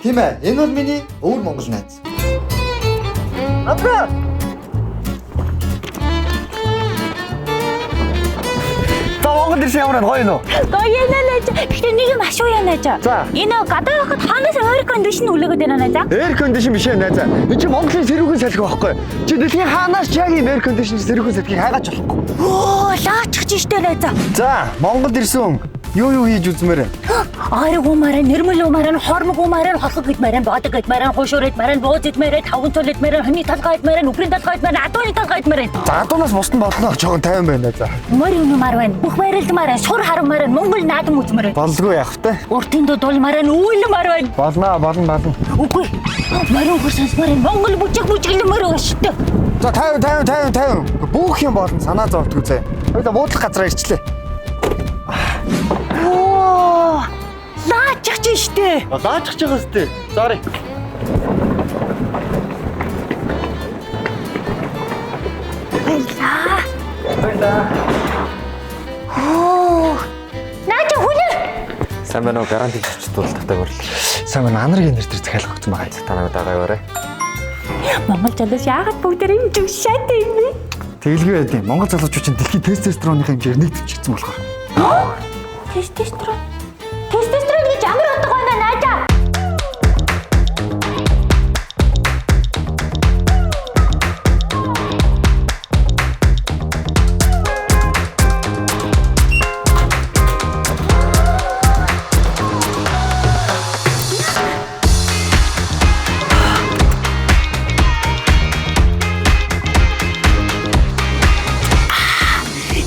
Тийм ээ. Энэ бол миний өвөр Монгол найз. Апра. Монгол ирсэн ямар гоё нөө. Гоё нэ. Гэхдээ нэг юм ашуу яа нэ. Энэ гадаа хахад хаанаас air condition үлээгээд байна нэ. Air condition биш ээ найз. Энэ чи Монголын сэрүүхэн салхи байхгүй. Чи дэлхийн хаанаас ч яг юм air condition сэрүүхэн салхийг хайгаач болохгүй. Оо, лаачих ч штэ нэ. За, Монгол ирсэн юу хийж үзмээр. Ариг умаараа, нэрмэл умаараа, хормог умаараа, хорхог гэдмээрэн, бодог гэдмээрэн, хушуур гэдмээрэн, бууз гэдмээрэн, тавган цол гэдмээрэн, хэмний талгаа гэдмээрэн, үхрийн талгаа гэдмээрэн, адууны талгаа гэдмээрэн. За, адуунаас бусдын болно жоохон 50 байна за. Мөр юмар байна. Бүх байралдмаар, сур харамаар, Монгол наадам үзмээр. Болдгоо явах те. Уртын дулмаар, үйлмаар байна. Болно. Үгүй. Мөрөн хурсансмаар, Монгол бүжиглэмээр өштэй. За 50. Бүх юм болно санаа зовтгүй зэ. Хоёул буудлах газараа ирчлээ. Оо! Лаачих ч штэ. Лаачих ч байгаа сте. Sorry. Баярлаа. Оо! Наач хүнээ. Сайн байна уу? Гаранти зочд тултагтай хүрэл. Сайн байна. Анаргийн нэр төр захиалгах гэсэн байгаа. Танаа дагааварэ. Монгол залуус яагаад бүгдээрээ жигшээд юм бэ? Тэгэлгүй байдیں۔ Монгол залуучууд чинь дэлхийн тестостероны хэмжээр нэгтгэжсэн болохоор. Тестостерон гэж ямар утга байна наажа?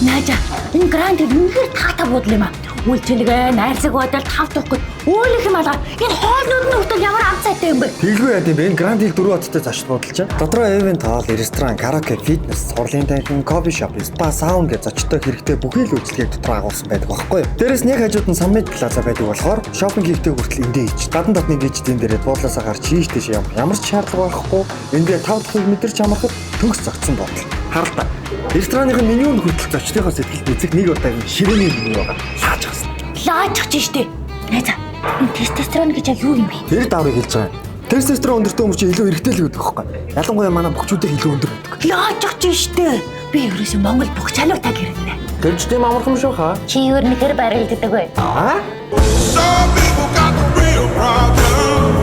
Наажа, энэ гранд үнэхээр таатай бодол юм аа. Үйлчлэгээ, найрсаг бодол, тав тухгүй. Өөлөх юм алга. Энэ хоолнууд нь хүртэл ямар амт сайтай юм бэ? Тэгэлгүй байдیں۔ Энэ Гранд Хил 4 хоттой зочд бодолч. Дотроо эвент хаал, ресторан, караоке, фитнес, сурлын танхим, кофе шоп, спа, сауна гэж зочдтой хэрэгтэй бүхий л үйлчлэгийг дотор агуулсан байдаг байхгүй юу? Дээрээс нэг хажууд нь Саммит Плаза байдаг болохоор шопинг хийхдээ хүртэл эндээ ич. Гадна дотны гişдийн дээрээ буудлаасаа гарч ийш тийш ямар ч шаардлага байхгүй. Эндээ тав дахыг мэдэрч амархад төгс зогцсон бодол. Харалтаа. Рестораныхын менюнд хүртэл зочдынхоо сэтгэлд эзэх нэг удаагийн ширээний меню байгаа. Лаач хасна. Лаачих ч штэ. Найзаа, энэ тестостерон гэж юу юм бэ? Тэр даврыг хэлж байгаа юм. Тестостерон өндөртэй хүмүүс чинь илүү хэрэгтэй л гэдэг байхгүй. Ялангуяа манай бөхчүүдийн илүү өндөр байдаг. Лаачих ч штэ. Би ерөөсөө Монгол бүх чалуутай гэрнэ. Тэрч тийм амархан шүү хаа. Чи юу нэр барилддаг вэ? Аа? Some people got the real problem.